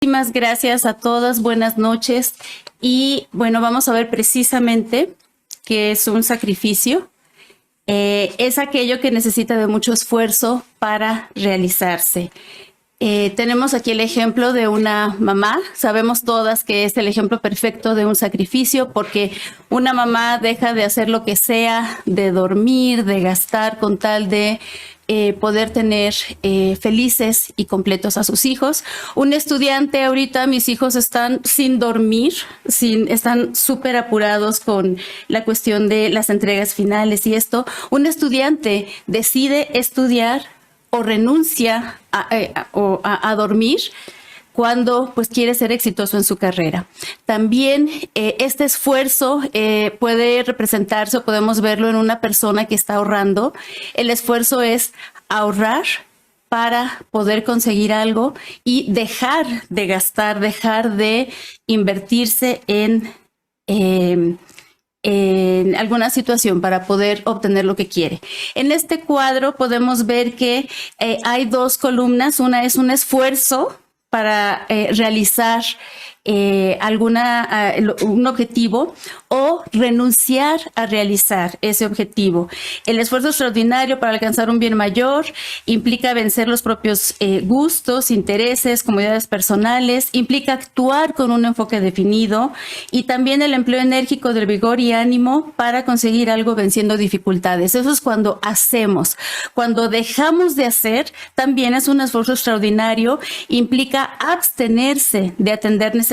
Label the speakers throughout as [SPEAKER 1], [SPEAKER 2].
[SPEAKER 1] Muchísimas gracias a todas, buenas noches. Y bueno, vamos a ver precisamente qué es un sacrificio. Es aquello que necesita de mucho esfuerzo para realizarse. Tenemos aquí el ejemplo de una mamá. Sabemos todas que es el ejemplo perfecto de un sacrificio porque una mamá deja de hacer lo que sea, de dormir, de gastar con tal de poder tener felices y completos a sus hijos. Un estudiante, ahorita mis hijos están sin dormir, están súper apurados con la cuestión de las entregas finales y esto. Un estudiante decide estudiar o renuncia a dormir cuando pues quiere ser exitoso en su carrera. También este esfuerzo puede representarse o podemos verlo en una persona que está ahorrando. El esfuerzo es ahorrar para poder conseguir algo y dejar de gastar, dejar de invertirse en alguna situación para poder obtener lo que quiere. En este cuadro podemos ver que hay dos columnas. Una es un esfuerzo para realizar un objetivo o renunciar a realizar ese objetivo. El esfuerzo extraordinario para alcanzar un bien mayor implica vencer los propios gustos, intereses, comodidades personales, implica actuar con un enfoque definido y también el empleo enérgico del vigor y ánimo para conseguir algo venciendo dificultades. Eso es cuando hacemos. Cuando dejamos de hacer, también es un esfuerzo extraordinario, implica abstenerse de atender necesidades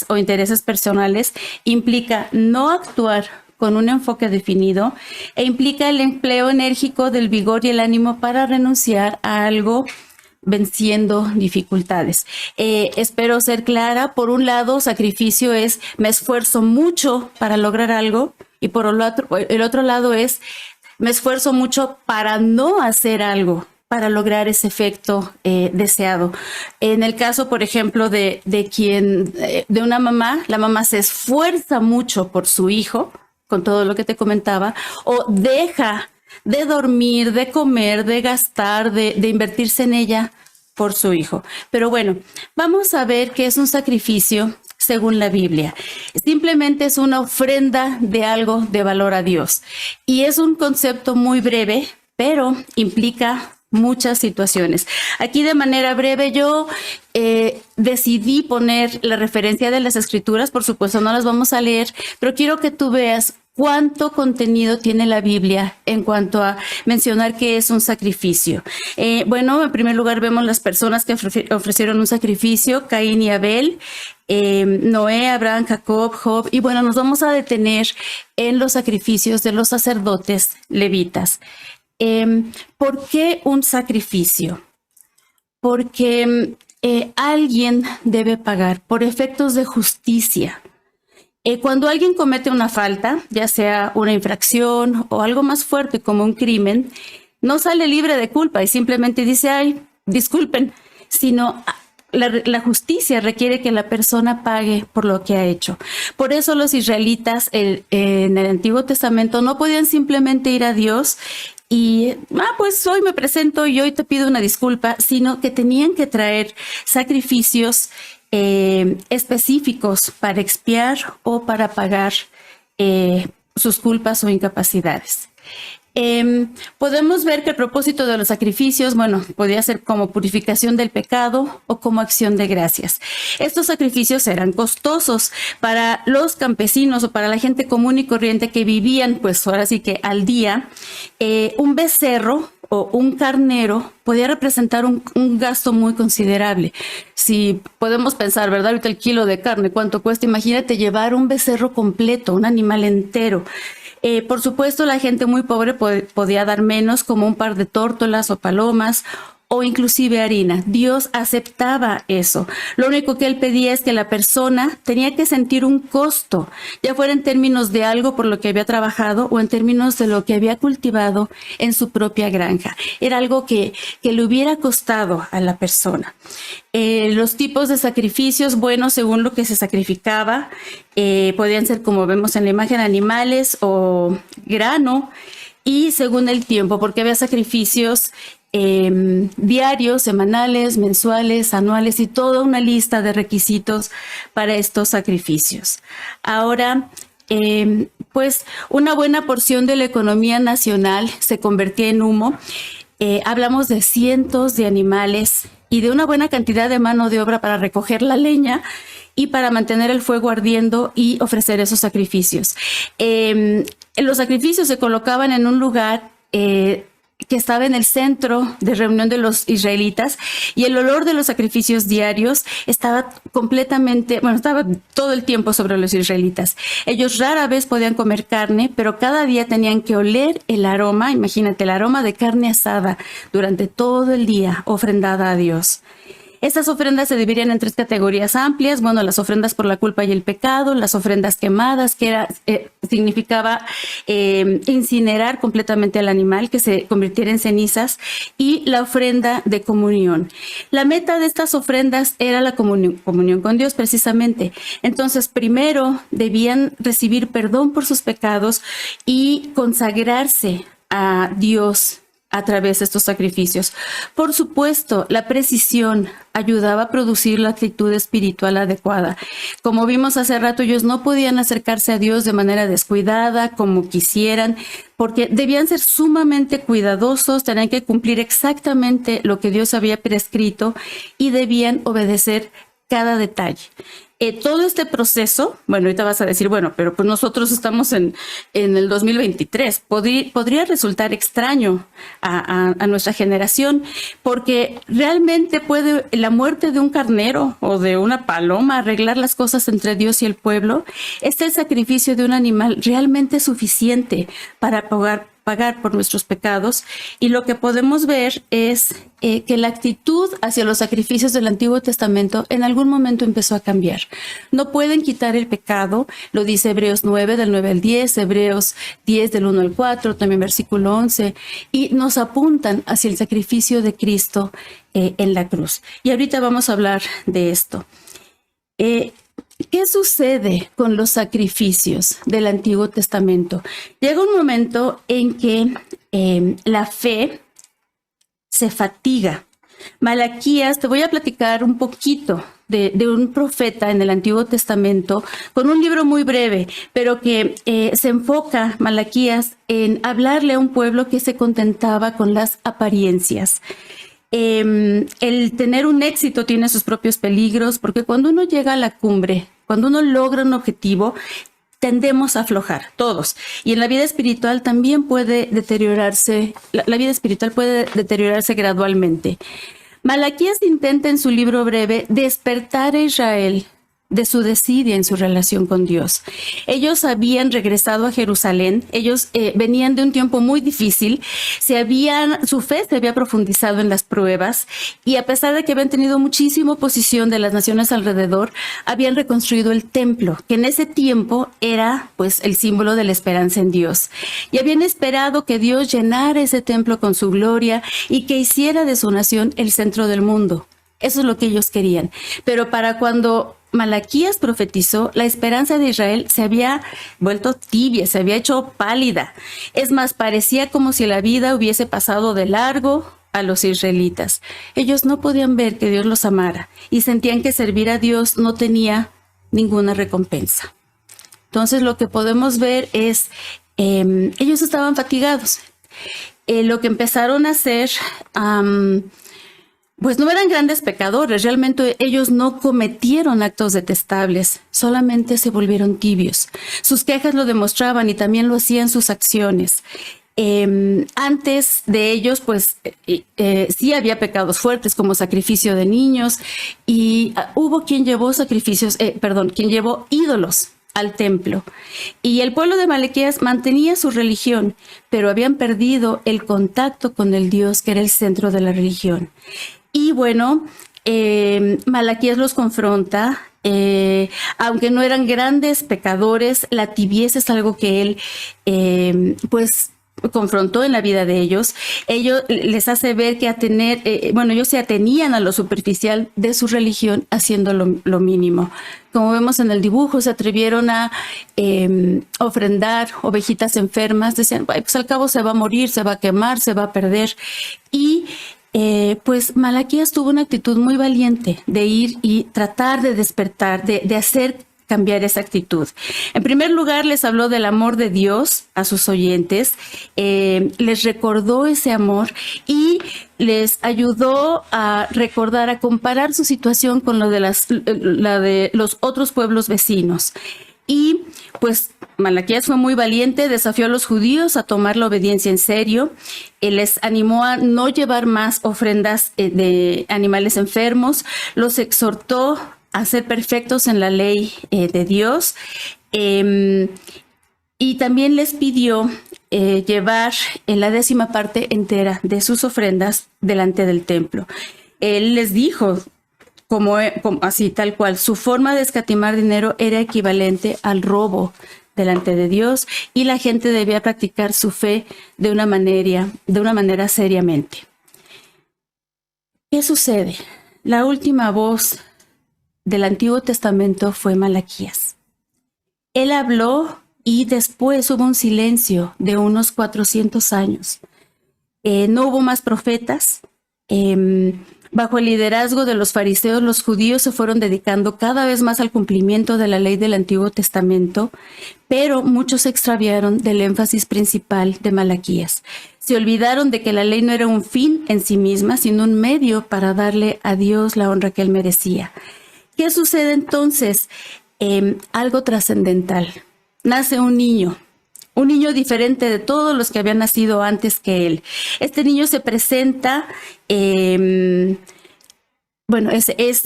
[SPEAKER 1] o intereses personales, implica no actuar con un enfoque definido e implica el empleo enérgico del vigor y el ánimo para renunciar a algo venciendo dificultades. Espero ser clara. Por un lado, sacrificio es me esfuerzo mucho para lograr algo y por el otro lado es me esfuerzo mucho para no hacer algo para lograr ese efecto deseado. En el caso, por ejemplo, de una mamá, la mamá se esfuerza mucho por su hijo, con todo lo que te comentaba, o deja de dormir, de comer, de gastar, de invertirse en ella por su hijo. Pero bueno, vamos a ver qué es un sacrificio según la Biblia. Simplemente es una ofrenda de algo de valor a Dios. Y es un concepto muy breve, pero implica muchas situaciones. Aquí de manera breve yo decidí poner la referencia de las escrituras, por supuesto no las vamos a leer, pero quiero que tú veas cuánto contenido tiene la Biblia en cuanto a mencionar qué es un sacrificio. Bueno, en primer lugar vemos las personas que ofrecieron un sacrificio, Caín y Abel, Noé, Abraham, Jacob, Job, y bueno, nos vamos a detener en los sacrificios de los sacerdotes levitas. ¿Por qué un sacrificio? Porque alguien debe pagar por efectos de justicia. Cuando alguien comete una falta, ya sea una infracción o algo más fuerte como un crimen, no sale libre de culpa y simplemente dice, ay, disculpen, sino la justicia requiere que la persona pague por lo que ha hecho. Por eso los israelitas en el Antiguo Testamento no podían simplemente ir a Dios y, pues hoy me presento y hoy te pido una disculpa, sino que tenían que traer sacrificios específicos para expiar o para pagar sus culpas o incapacidades. Podemos ver que el propósito de los sacrificios, bueno, podía ser como purificación del pecado o como acción de gracias. Estos sacrificios eran costosos para los campesinos o para la gente común y corriente que vivían, pues ahora sí que al día. Un becerro o un carnero podía representar un gasto muy considerable. Si podemos pensar, ¿verdad? Ahorita el kilo de carne, ¿cuánto cuesta? Imagínate llevar un becerro completo, un animal entero. Por supuesto, la gente muy pobre podía dar menos, como un par de tórtolas o palomas, o inclusive harina. Dios aceptaba eso. Lo único que él pedía es que la persona tenía que sentir un costo, ya fuera en términos de algo por lo que había trabajado o en términos de lo que había cultivado en su propia granja. Era algo que le hubiera costado a la persona. Los tipos de sacrificios, bueno, según lo que se sacrificaba, podían ser, como vemos en la imagen, animales o grano, y según el tiempo, porque había sacrificios diarios, semanales, mensuales, anuales y toda una lista de requisitos para estos sacrificios. Ahora, pues una buena porción de la economía nacional se convertía en humo. Hablamos de cientos de animales y de una buena cantidad de mano de obra para recoger la leña y para mantener el fuego ardiendo y ofrecer esos sacrificios. Los sacrificios se colocaban en un lugar que estaba en el centro de reunión de los israelitas, y el olor de los sacrificios diarios estaba estaba todo el tiempo sobre los israelitas. Ellos rara vez podían comer carne, pero cada día tenían que oler el aroma, imagínate, el aroma de carne asada durante todo el día, ofrendada a Dios. Estas ofrendas se dividían en 3 categorías amplias. Bueno, las ofrendas por la culpa y el pecado, las ofrendas quemadas, que significaba incinerar completamente al animal, que se convirtiera en cenizas, y la ofrenda de comunión. La meta de estas ofrendas era la comunión con Dios, precisamente. Entonces, primero debían recibir perdón por sus pecados y consagrarse a Dios a través de estos sacrificios. Por supuesto, la precisión ayudaba a producir la actitud espiritual adecuada. Como vimos hace rato, ellos no podían acercarse a Dios de manera descuidada, como quisieran, porque debían ser sumamente cuidadosos, tenían que cumplir exactamente lo que Dios había prescrito y debían obedecer cada detalle. Todo este proceso, bueno, ahorita vas a decir, bueno, pero pues nosotros estamos en el 2023. Podría resultar extraño a nuestra generación, porque realmente puede la muerte de un carnero o de una paloma arreglar las cosas entre Dios y el pueblo. ¿Es el sacrificio de un animal realmente suficiente para pagar por nuestros pecados? Y lo que podemos ver es que la actitud hacia los sacrificios del Antiguo Testamento en algún momento empezó a cambiar. No pueden quitar el pecado, lo dice Hebreos 9, del 9 al 10, Hebreos 10, del 1 al 4, también versículo 11, y nos apuntan hacia el sacrificio de Cristo en la cruz. Y ahorita vamos a hablar de esto. ¿Qué sucede con los sacrificios del Antiguo Testamento? Llega un momento en que la fe se fatiga. Malaquías, te voy a platicar un poquito de un profeta en el Antiguo Testamento, con un libro muy breve, pero que se enfoca, Malaquías, en hablarle a un pueblo que se contentaba con las apariencias. El tener un éxito tiene sus propios peligros, porque cuando uno llega a la cumbre, cuando uno logra un objetivo, tendemos a aflojar, todos. Y en la vida espiritual también puede deteriorarse, la vida espiritual puede deteriorarse gradualmente. Malaquías intenta en su libro breve despertar a Israel de su desidia en su relación con Dios. Ellos habían regresado a Jerusalén, ellos venían de un tiempo muy difícil, su fe se había profundizado en las pruebas, y a pesar de que habían tenido muchísima oposición de las naciones alrededor, habían reconstruido el templo, que en ese tiempo era pues el símbolo de la esperanza en Dios. Y habían esperado que Dios llenara ese templo con su gloria y que hiciera de su nación el centro del mundo. Eso es lo que ellos querían. Pero para cuando Malaquías profetizó, la esperanza de Israel se había vuelto tibia, se había hecho pálida. Es más, parecía como si la vida hubiese pasado de largo a los israelitas. Ellos no podían ver que Dios los amara y sentían que servir a Dios no tenía ninguna recompensa. Entonces, lo que podemos ver es, ellos estaban fatigados. Lo que empezaron a hacer, pues no eran grandes pecadores, realmente ellos no cometieron actos detestables, solamente se volvieron tibios. Sus quejas lo demostraban y también lo hacían sus acciones. Antes de ellos, pues sí había pecados fuertes como sacrificio de niños, y hubo quien llevó quien llevó ídolos al templo. Y el pueblo de Malaquías mantenía su religión, pero habían perdido el contacto con el Dios que era el centro de la religión. Y bueno, Malaquías los confronta, aunque no eran grandes pecadores, la tibieza es algo que él pues confrontó en la vida de ellos. Ellos les hace ver que ellos se atenían a lo superficial de su religión haciendo lo mínimo. Como vemos en el dibujo, se atrevieron a ofrendar ovejitas enfermas. Decían, pues al cabo se va a morir, se va a quemar, se va a perder. Y pues Malaquías tuvo una actitud muy valiente de ir y tratar de despertar, de hacer cambiar esa actitud. En primer lugar, les habló del amor de Dios a sus oyentes, les recordó ese amor y les ayudó a recordar, a comparar su situación con la de los otros pueblos vecinos. Y pues Malaquías fue muy valiente, desafió a los judíos a tomar la obediencia en serio, les animó a no llevar más ofrendas de animales enfermos, los exhortó a ser perfectos en la ley de Dios, y también les pidió llevar la 10ª parte entera de sus ofrendas delante del templo. Él les dijo, como así tal cual, su forma de escatimar dinero era equivalente al robo delante de Dios y la gente debía practicar su fe de una manera seriamente. ¿Qué sucede? La última voz del Antiguo Testamento fue Malaquías. Él habló y después hubo un silencio de unos 400 años. No hubo más profetas. Bajo el liderazgo de los fariseos, los judíos se fueron dedicando cada vez más al cumplimiento de la ley del Antiguo Testamento, pero muchos se extraviaron del énfasis principal de Malaquías. Se olvidaron de que la ley no era un fin en sí misma, sino un medio para darle a Dios la honra que él merecía. ¿Qué sucede entonces? Algo trascendental. Nace un niño diferente de todos los que habían nacido antes que él. Este niño se presenta, es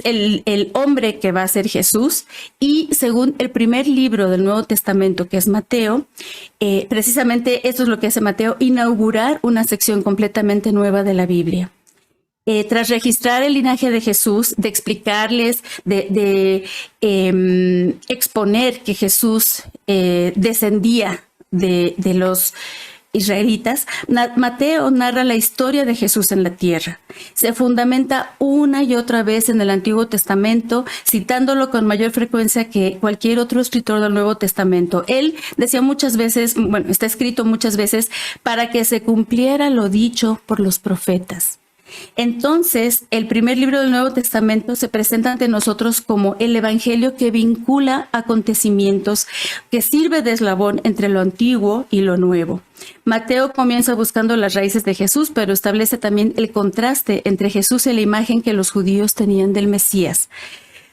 [SPEAKER 1] el hombre que va a ser Jesús, y según el primer libro del Nuevo Testamento, que es Mateo, precisamente esto es lo que hace Mateo, inaugurar una sección completamente nueva de la Biblia. Tras registrar el linaje de Jesús, de explicarles, de exponer que Jesús descendía de los israelitas, Mateo narra la historia de Jesús en la tierra. Se fundamenta una y otra vez en el Antiguo Testamento, citándolo con mayor frecuencia que cualquier otro escritor del Nuevo Testamento. Él decía muchas veces, está escrito muchas veces, para que se cumpliera lo dicho por los profetas. Entonces, el primer libro del Nuevo Testamento se presenta ante nosotros como el evangelio que vincula acontecimientos, que sirve de eslabón entre lo antiguo y lo nuevo. Mateo comienza buscando las raíces de Jesús, pero establece también el contraste entre Jesús y la imagen que los judíos tenían del Mesías.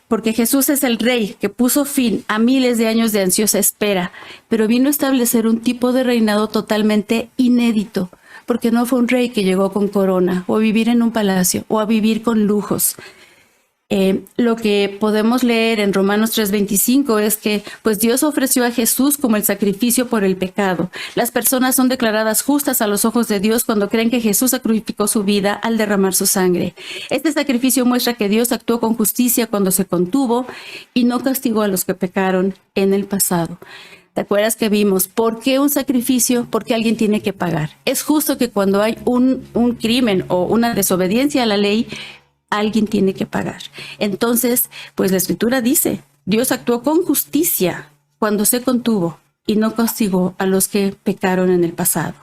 [SPEAKER 1] Porque Jesús es el rey que puso fin a miles de años de ansiosa espera, pero vino a establecer un tipo de reinado totalmente inédito, porque no fue un rey que llegó con corona, o a vivir en un palacio, o a vivir con lujos. Lo que podemos leer en Romanos 3:25 es que pues Dios ofreció a Jesús como el sacrificio por el pecado. Las personas son declaradas justas a los ojos de Dios cuando creen que Jesús sacrificó su vida al derramar su sangre. Este sacrificio muestra que Dios actuó con justicia cuando se contuvo y no castigó a los que pecaron en el pasado. ¿Te acuerdas que vimos por qué un sacrificio? Porque alguien tiene que pagar. Es justo que cuando hay un crimen o una desobediencia a la ley, alguien tiene que pagar. Entonces, pues la Escritura dice, Dios actuó con justicia cuando se contuvo y no castigó a los que pecaron en el pasado.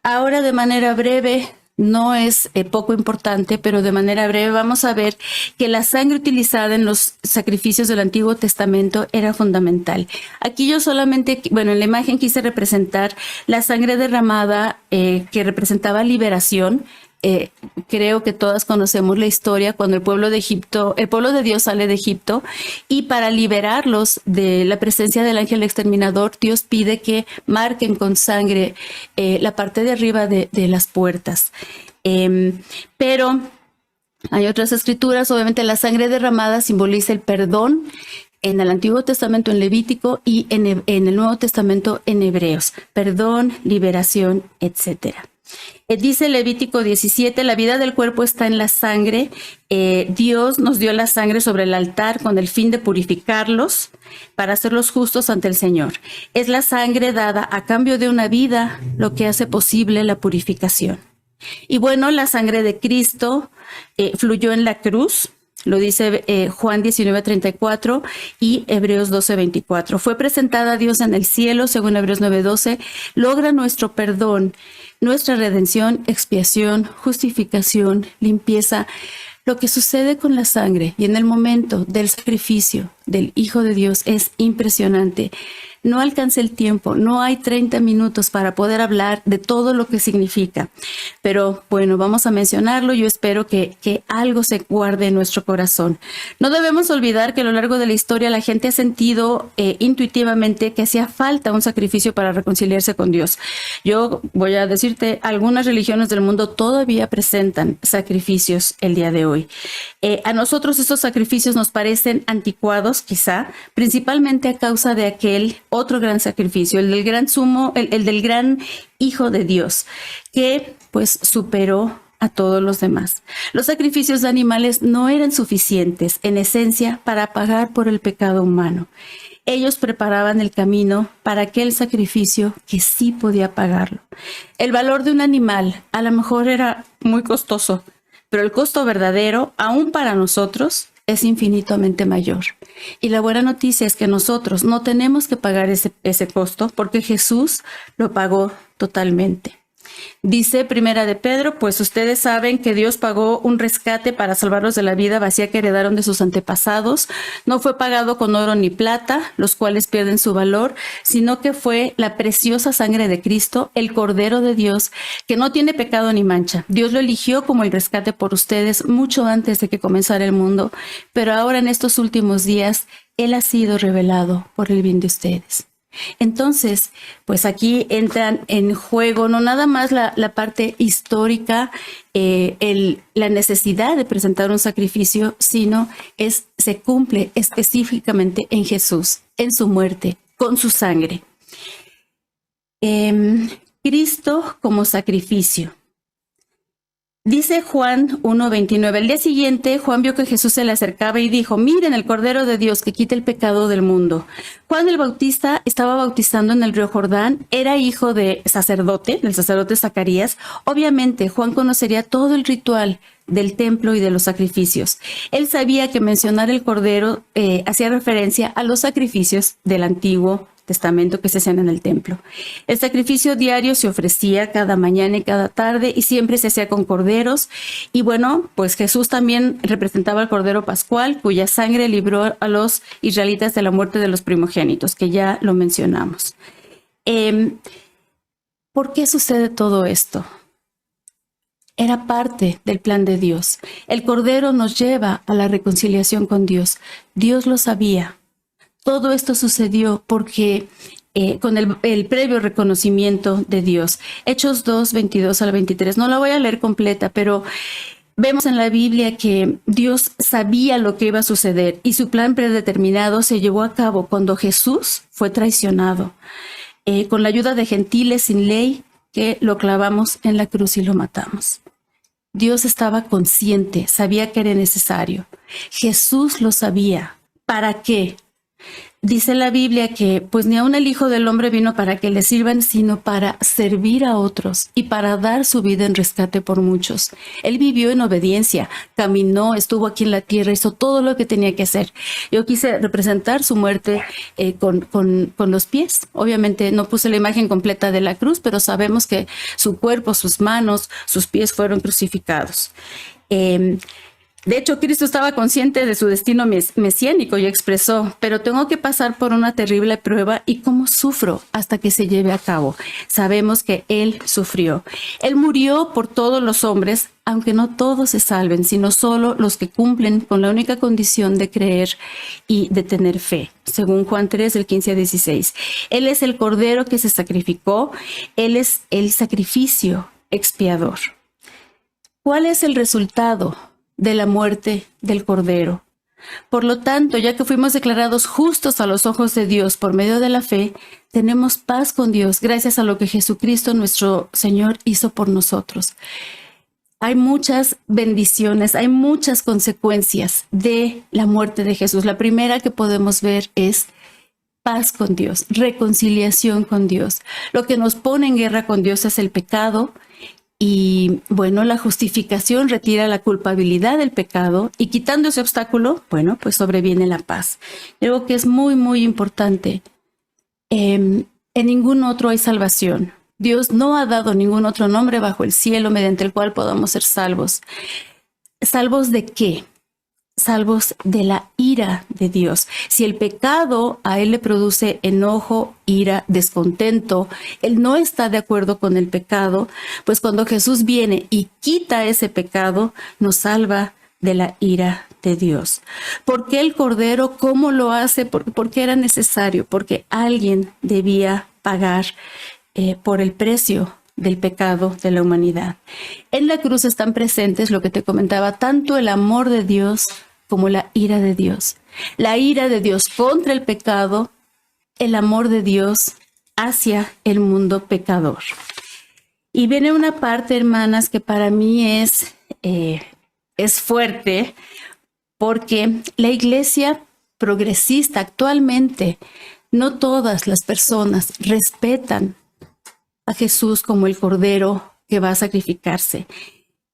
[SPEAKER 1] Ahora, de manera breve, no es poco importante, pero de manera breve vamos a ver que la sangre utilizada en los sacrificios del Antiguo Testamento era fundamental. Aquí yo solamente, en la imagen quise representar la sangre derramada que representaba liberación. Creo que todas conocemos la historia cuando el pueblo de Dios sale de Egipto y para liberarlos de la presencia del ángel exterminador, Dios pide que marquen con sangre la parte de arriba de las puertas. Pero hay otras escrituras, obviamente la sangre derramada simboliza el perdón en el Antiguo Testamento en Levítico y en el Nuevo Testamento en Hebreos. Perdón, liberación, etcétera. Dice Levítico 17, la vida del cuerpo está en la sangre. Dios nos dio la sangre sobre el altar con el fin de purificarlos para hacerlos justos ante el Señor. Es la sangre dada a cambio de una vida lo que hace posible la purificación. Y bueno, la sangre de Cristo fluyó en la cruz. Lo dice Juan 19:34 y Hebreos 12:24. Fue presentada a Dios en el cielo, según Hebreos 9:12. Logra nuestro perdón, nuestra redención, expiación, justificación, limpieza. Lo que sucede con la sangre y en el momento del sacrificio del Hijo de Dios es impresionante. No alcancé el tiempo, no hay 30 minutos para poder hablar de todo lo que significa. Pero bueno, vamos a mencionarlo. Yo espero que algo se guarde en nuestro corazón. No debemos olvidar que a lo largo de la historia la gente ha sentido intuitivamente que hacía falta un sacrificio para reconciliarse con Dios. Yo voy a decirte, algunas religiones del mundo todavía presentan sacrificios el día de hoy. A nosotros estos sacrificios nos parecen anticuados, quizá, principalmente a causa de aquel otro gran sacrificio, el del gran sumo, el del gran Hijo de Dios, que pues superó a todos los demás. Los sacrificios de animales no eran suficientes, en esencia, para pagar por el pecado humano. Ellos preparaban el camino para aquel sacrificio que sí podía pagarlo. El valor de un animal a lo mejor era muy costoso, pero el costo verdadero, aún para nosotros, es infinitamente mayor. Y la buena noticia es que nosotros no tenemos que pagar ese costo porque Jesús lo pagó totalmente. Dice Primera de Pedro, pues ustedes saben que Dios pagó un rescate para salvarlos de la vida vacía que heredaron de sus antepasados. No fue pagado con oro ni plata, los cuales pierden su valor, sino que fue la preciosa sangre de Cristo, el Cordero de Dios, que no tiene pecado ni mancha. Dios lo eligió como el rescate por ustedes mucho antes de que comenzara el mundo, pero ahora en estos últimos días, Él ha sido revelado por el bien de ustedes. Entonces, pues aquí entran en juego no nada más la parte histórica, la necesidad de presentar un sacrificio, sino se cumple específicamente en Jesús, en su muerte, con su sangre. Cristo como sacrificio. Dice Juan 1:29, el día siguiente Juan vio que Jesús se le acercaba y dijo, miren el Cordero de Dios que quita el pecado del mundo. Juan el Bautista estaba bautizando en el río Jordán, era hijo del sacerdote Zacarías. Obviamente Juan conocería todo el ritual del templo y de los sacrificios. Él sabía que mencionar el Cordero hacía referencia a los sacrificios del Antiguo Testamento que se hacían en el templo. El sacrificio diario se ofrecía cada mañana y cada tarde y siempre se hacía con corderos. Y bueno, pues Jesús también representaba al Cordero Pascual, cuya sangre libró a los israelitas de la muerte de los primogénitos, que ya lo mencionamos. ¿Por qué sucede todo esto? Era parte del plan de Dios. El Cordero nos lleva a la reconciliación con Dios. Dios lo sabía. Todo esto sucedió porque con el previo reconocimiento de Dios. Hechos 2:22-23. No la voy a leer completa, pero vemos en la Biblia que Dios sabía lo que iba a suceder y su plan predeterminado se llevó a cabo cuando Jesús fue traicionado. Con la ayuda de gentiles sin ley, que lo clavamos en la cruz y lo matamos. Dios estaba consciente, sabía que era necesario. Jesús lo sabía. ¿Para qué? Dice la Biblia que pues ni aun el Hijo del Hombre vino para que le sirvan, sino para servir a otros y para dar su vida en rescate por muchos. Él vivió en obediencia, caminó, estuvo aquí en la tierra, hizo todo lo que tenía que hacer. Yo quise representar su muerte con los pies. Obviamente no puse la imagen completa de la cruz, pero sabemos que su cuerpo, sus manos, sus pies fueron crucificados. De hecho, Cristo estaba consciente de su destino mesiánico y expresó, pero tengo que pasar por una terrible prueba y cómo sufro hasta que se lleve a cabo. Sabemos que Él sufrió. Él murió por todos los hombres, aunque no todos se salven, sino solo los que cumplen con la única condición de creer y de tener fe, según Juan 3, del 15-16. Él es el Cordero que se sacrificó. Él es el sacrificio expiador. ¿Cuál es el resultado de la muerte del Cordero? Por lo tanto, ya que fuimos declarados justos a los ojos de Dios por medio de la fe, tenemos paz con Dios gracias a lo que Jesucristo nuestro Señor hizo por nosotros. Hay muchas bendiciones, hay muchas consecuencias de la muerte de Jesús. La primera que podemos ver es paz con Dios, reconciliación con Dios. Lo que nos pone en guerra con Dios es el pecado. Y bueno, la justificación retira la culpabilidad del pecado y quitando ese obstáculo, bueno, pues sobreviene la paz. Algo que es muy, muy importante. En ningún otro hay salvación. Dios no ha dado ningún otro nombre bajo el cielo mediante el cual podamos ser salvos. ¿Salvos de qué? Salvos de la ira de Dios. Si el pecado a él le produce enojo, ira, descontento, él no está de acuerdo con el pecado, pues cuando Jesús viene y quita ese pecado, nos salva de la ira de Dios. ¿Por qué el Cordero? ¿Cómo lo hace? ¿Por qué era necesario? Porque alguien debía pagar por el precio del pecado de la humanidad. En la cruz están presentes, lo que te comentaba, tanto el amor de Dios como la ira de Dios. La ira de Dios contra el pecado, el amor de Dios hacia el mundo pecador. Y viene una parte, hermanas, que para mí es fuerte, porque la iglesia progresista actualmente, no todas las personas respetan a Jesús como el Cordero que va a sacrificarse.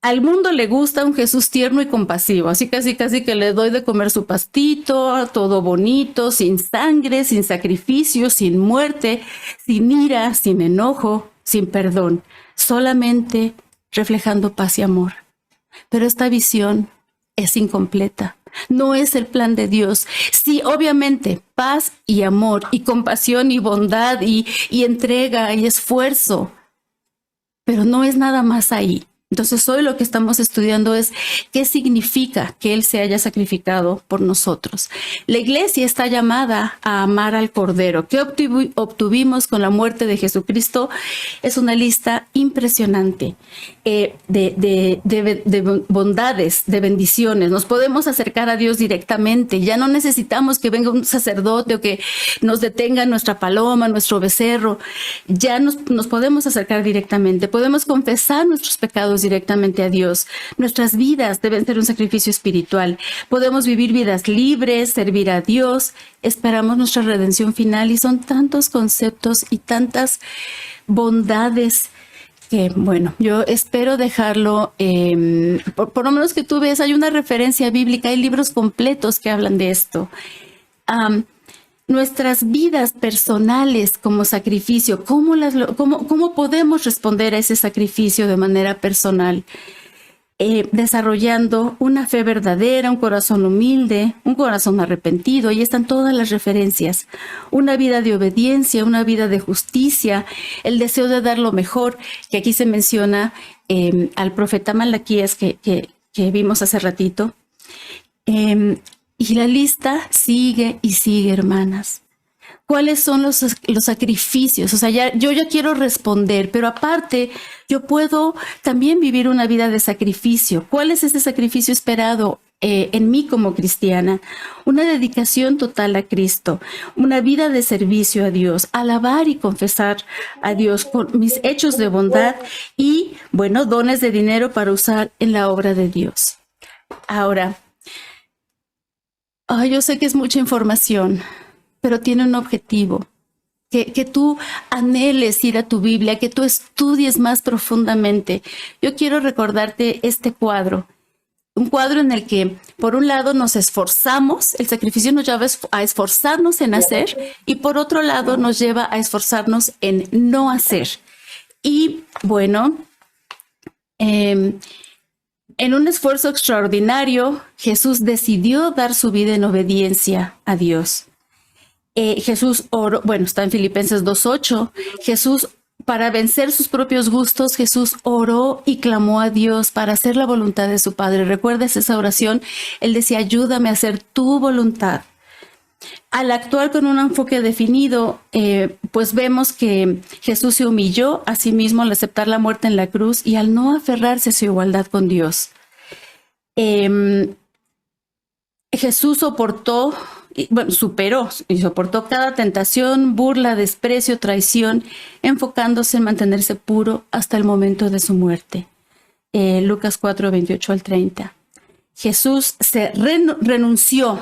[SPEAKER 1] Al mundo le gusta un Jesús tierno y compasivo, así casi que le doy de comer su pastito, todo bonito, sin sangre, sin sacrificio, sin muerte, sin ira, sin enojo, sin perdón, solamente reflejando paz y amor. Pero esta visión es incompleta. No es el plan de Dios. Sí, obviamente, paz y amor y compasión y bondad y entrega y esfuerzo, pero no es nada más ahí. Entonces hoy lo que estamos estudiando es qué significa que Él se haya sacrificado por nosotros. La iglesia está llamada a amar al Cordero. ¿Qué obtuvimos con la muerte de Jesucristo? Es una lista impresionante de bondades, de bendiciones. Nos podemos acercar a Dios directamente. Ya no necesitamos que venga un sacerdote o que nos detenga nuestra paloma, nuestro becerro. Ya nos podemos acercar directamente. Podemos confesar nuestros pecados directamente a Dios. Nuestras vidas deben ser un sacrificio espiritual. Podemos vivir vidas libres, servir a Dios. Esperamos nuestra redención final y son tantos conceptos y tantas bondades que, bueno, yo espero dejarlo, por lo menos que tú ves, hay una referencia bíblica, hay libros completos que hablan de esto. Nuestras vidas personales como sacrificio, ¿cómo podemos responder a ese sacrificio de manera personal? Desarrollando una fe verdadera, un corazón humilde, un corazón arrepentido. Ahí están todas las referencias. Una vida de obediencia, una vida de justicia, el deseo de dar lo mejor, que aquí se menciona al profeta Malaquías que vimos hace ratito. Y la lista sigue y sigue, hermanas. ¿Cuáles son los sacrificios? O sea, yo ya quiero responder, pero aparte yo puedo también vivir una vida de sacrificio. ¿Cuál es ese sacrificio esperado en mí como cristiana? Una dedicación total a Cristo, una vida de servicio a Dios, alabar y confesar a Dios con mis hechos de bondad y, bueno, dones de dinero para usar en la obra de Dios. Ahora, yo sé que es mucha información, pero tiene un objetivo, que tú anheles ir a tu Biblia, que tú estudies más profundamente. Yo quiero recordarte este cuadro, un cuadro en el que, por un lado, nos esforzamos, el sacrificio nos lleva a esforzarnos en hacer, y por otro lado, nos lleva a esforzarnos en no hacer. Y, bueno, en un esfuerzo extraordinario, Jesús decidió dar su vida en obediencia a Dios. Jesús oró, bueno, está en Filipenses 2:8, Jesús, para vencer sus propios gustos, Jesús oró y clamó a Dios para hacer la voluntad de su Padre. ¿Recuerdas esa oración? Él decía, ayúdame a hacer tu voluntad. Al actuar con un enfoque definido, pues vemos que Jesús se humilló a sí mismo al aceptar la muerte en la cruz y al no aferrarse a su igualdad con Dios. Jesús soportó, bueno, superó y soportó cada tentación, burla, desprecio, traición, enfocándose en mantenerse puro hasta el momento de su muerte. Lucas 4, 28 al 30. Jesús se renunció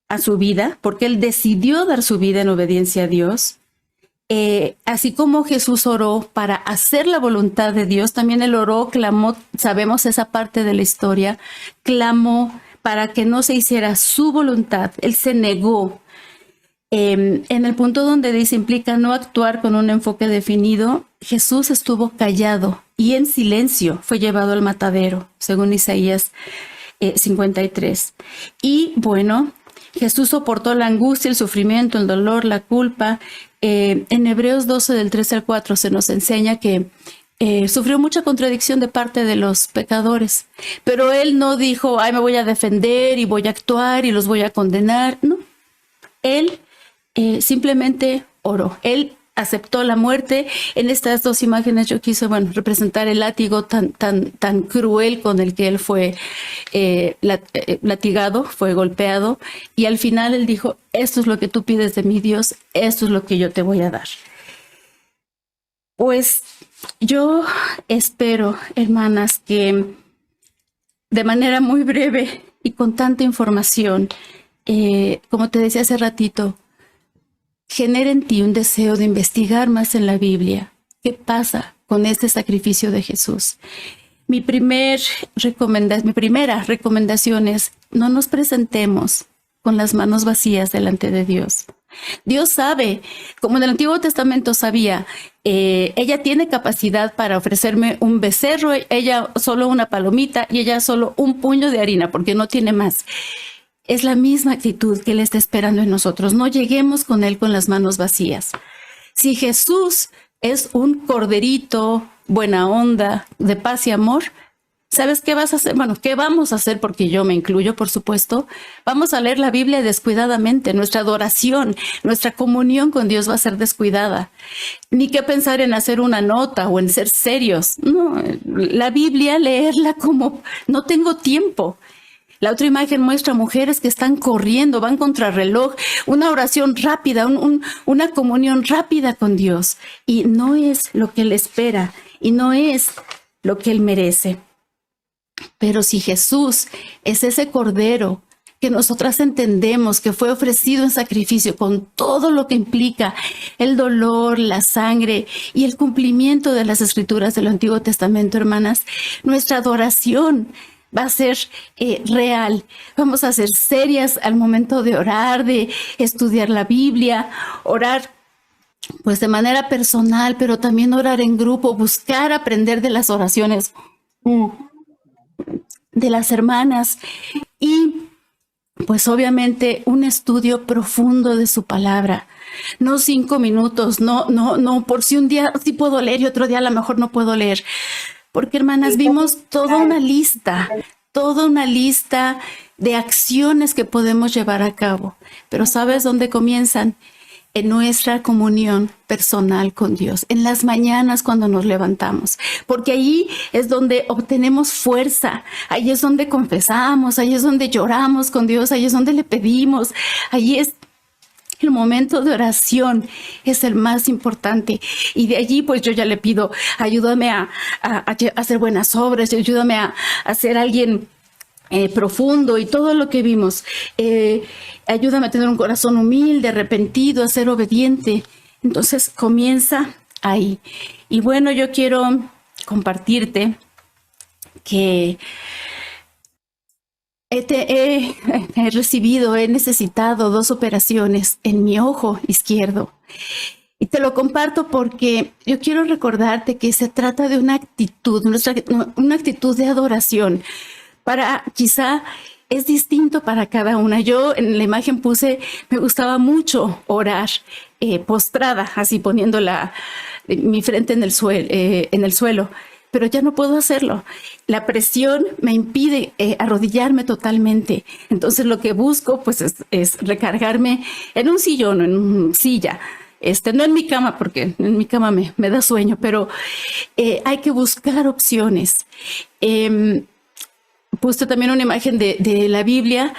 [SPEAKER 1] a su vida porque él decidió dar su vida en obediencia a Dios. Así como Jesús oró para hacer la voluntad de Dios, también él oró, clamó, sabemos esa parte de la historia, clamó para que no se hiciera su voluntad. Él se negó. En el punto donde dice implica no actuar con un enfoque definido, Jesús estuvo callado y en silencio fue llevado al matadero, según Isaías 53. Y bueno, Jesús soportó la angustia, el sufrimiento, el dolor, la culpa. En Hebreos 12, del 3 al 4, se nos enseña que sufrió mucha contradicción de parte de los pecadores, pero él no dijo, ay, me voy a defender y voy a actuar y los voy a condenar. No, él simplemente oró. Él aceptó la muerte. En estas dos imágenes yo quise, representar el látigo tan cruel con el que él fue latigado, fue golpeado, y al final él dijo, esto es lo que tú pides de mí, Dios, esto es lo que yo te voy a dar. Pues yo espero, hermanas, que de manera muy breve y con tanta información, como te decía hace ratito, genera en ti un deseo de investigar más en la Biblia. ¿Qué pasa con este sacrificio de Jesús? Mi primera recomendación es, no nos presentemos con las manos vacías delante de Dios. Dios sabe, como en el Antiguo Testamento sabía, ella tiene capacidad para ofrecerme un becerro, ella solo una palomita y ella solo un puño de harina, porque no tiene más. Es la misma actitud que Él está esperando en nosotros. No lleguemos con Él con las manos vacías. Si Jesús es un corderito, buena onda, de paz y amor, ¿sabes qué vas a hacer? Bueno, ¿qué vamos a hacer? Porque yo me incluyo, por supuesto. Vamos a leer la Biblia descuidadamente. Nuestra adoración, nuestra comunión con Dios va a ser descuidada. Ni qué pensar en hacer una nota o en ser serios. No, la Biblia, leerla como no tengo tiempo. La otra imagen muestra mujeres que están corriendo, van contra reloj, una oración rápida, una comunión rápida con Dios. Y no es lo que Él espera y no es lo que Él merece. Pero si Jesús es ese cordero que nosotras entendemos que fue ofrecido en sacrificio con todo lo que implica el dolor, la sangre y el cumplimiento de las escrituras del Antiguo Testamento, hermanas, nuestra adoración va a ser real. Vamos a ser serias al momento de orar, de estudiar la Biblia, orar pues de manera personal, pero también orar en grupo, buscar aprender de las oraciones de las hermanas y pues obviamente un estudio profundo de su palabra. No 5 minutos, no, por si un día sí puedo leer y otro día a lo mejor no puedo leer. Porque, hermanas, vimos toda una lista de acciones que podemos llevar a cabo. Pero ¿sabes dónde comienzan? En nuestra comunión personal con Dios, en las mañanas cuando nos levantamos, porque allí es donde obtenemos fuerza, ahí es donde confesamos, ahí es donde lloramos con Dios, ahí es donde le pedimos, ahí es el momento de oración, es el más importante. Y de allí pues yo ya le pido, ayúdame a hacer buenas obras, ayúdame a ser alguien profundo y todo lo que vimos. Ayúdame a tener un corazón humilde, arrepentido, a ser obediente. Entonces comienza ahí. Y bueno, yo quiero compartirte que he necesitado 2 operaciones en mi ojo izquierdo. Y te lo comparto porque yo quiero recordarte que se trata de una actitud de adoración. Quizá es distinto para cada una. Yo en la imagen me gustaba mucho orar postrada, así poniendo mi frente en el suelo. Pero ya no puedo hacerlo. La presión me impide arrodillarme totalmente. Entonces lo que busco pues es recargarme en un sillón o en una silla. No en mi cama, porque en mi cama me da sueño, pero hay que buscar opciones. puse también una imagen de la Biblia.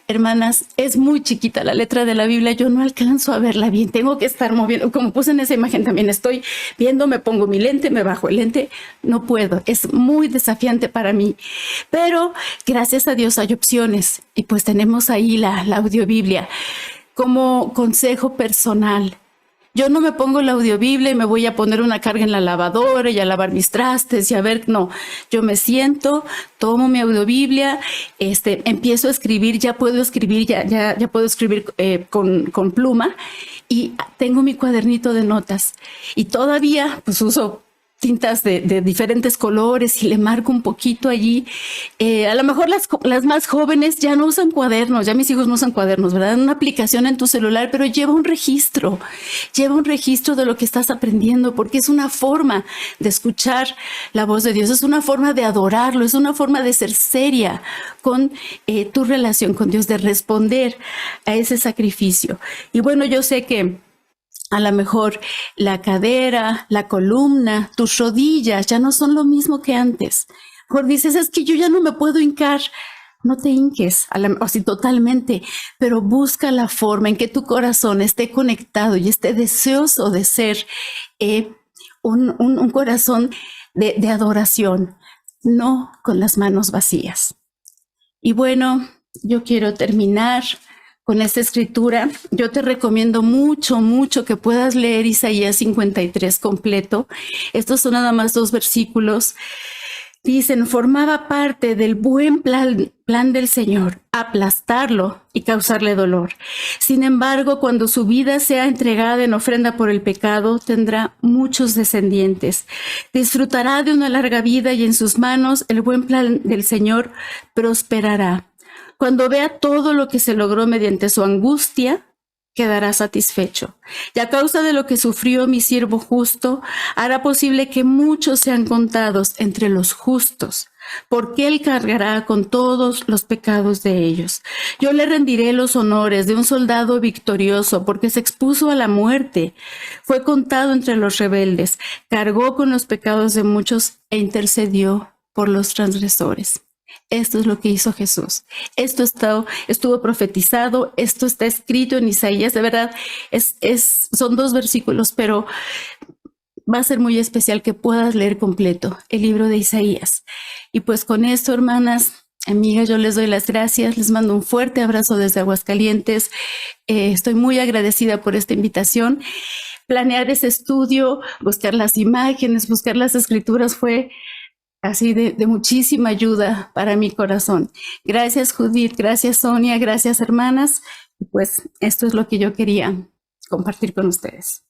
[SPEAKER 1] Hermanas, es muy chiquita la letra de la Biblia, yo no alcanzo a verla bien, tengo que estar moviendo, como puse en esa imagen también, estoy viendo, me pongo mi lente, me bajo el lente, no puedo, es muy desafiante para mí, pero gracias a Dios hay opciones, y pues tenemos ahí la audiobiblia como consejo personal. Yo no me pongo la audiobiblia y me voy a poner una carga en la lavadora y a lavar mis trastes y a ver, no, yo me siento, tomo mi audiobiblia, empiezo a escribir, ya puedo escribir, ya puedo escribir con pluma y tengo mi cuadernito de notas y todavía pues uso tintas de diferentes colores y le marco un poquito allí. A lo mejor las más jóvenes ya no usan cuadernos, ya mis hijos no usan cuadernos, ¿verdad? Una aplicación en tu celular, pero lleva un registro de lo que estás aprendiendo, porque es una forma de escuchar la voz de Dios, es una forma de adorarlo, es una forma de ser seria con tu relación con Dios, de responder a ese sacrificio. Y bueno, yo sé que a lo mejor la cadera, la columna, tus rodillas ya no son lo mismo que antes. Mejor dices, es que yo ya no me puedo hincar. No te hinques así totalmente, pero busca la forma en que tu corazón esté conectado y esté deseoso de ser un corazón de adoración, no con las manos vacías. Y bueno, yo quiero terminar con esta escritura. Yo te recomiendo mucho que puedas leer Isaías 53 completo. Estos son nada más 2 versículos. Dicen, formaba parte del buen plan del Señor, aplastarlo y causarle dolor. Sin embargo, cuando su vida sea entregada en ofrenda por el pecado, tendrá muchos descendientes. Disfrutará de una larga vida y en sus manos el buen plan del Señor prosperará. Cuando vea todo lo que se logró mediante su angustia, quedará satisfecho. Y a causa de lo que sufrió mi siervo justo, hará posible que muchos sean contados entre los justos, porque él cargará con todos los pecados de ellos. Yo le rendiré los honores de un soldado victorioso, porque se expuso a la muerte. Fue contado entre los rebeldes, cargó con los pecados de muchos e intercedió por los transgresores. Esto es lo que hizo Jesús. Esto estuvo profetizado, esto está escrito en Isaías. De verdad, son 2 versículos, pero va a ser muy especial que puedas leer completo el libro de Isaías. Y pues con esto, hermanas, amigas, yo les doy las gracias, les mando un fuerte abrazo desde Aguascalientes. Estoy muy agradecida por esta invitación. Planear ese estudio, buscar las imágenes, buscar las escrituras fue así de muchísima ayuda para mi corazón. Gracias, Judith, gracias, Sonia, gracias, hermanas. Y pues esto es lo que yo quería compartir con ustedes.